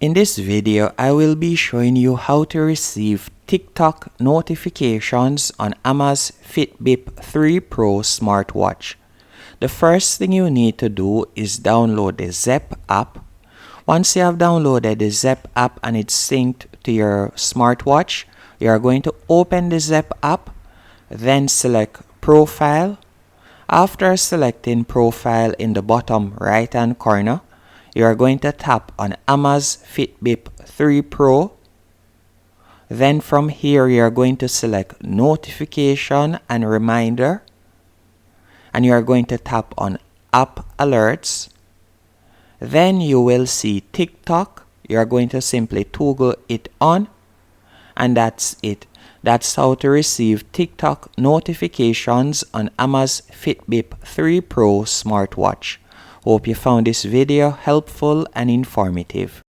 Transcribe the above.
In this video, I will be showing you how to receive TikTok notifications on Amazfit Bip 3 Pro smartwatch. The first thing you need to do is download the Zep app. Once you have downloaded the Zep app and it's synced to your smartwatch, you are going to open the Zep app, then select Profile. After selecting Profile in the bottom right hand corner, you are going to tap on Amazfit Bip 3 Pro. Then from here you are going to select Notification and Reminder, and you are going to tap on App Alerts. Then you will see TikTok. You are going to simply toggle it on, and that's it. That's how to receive TikTok notifications on Amazfit Bip 3 Pro smartwatch. Hope you found this video helpful and informative.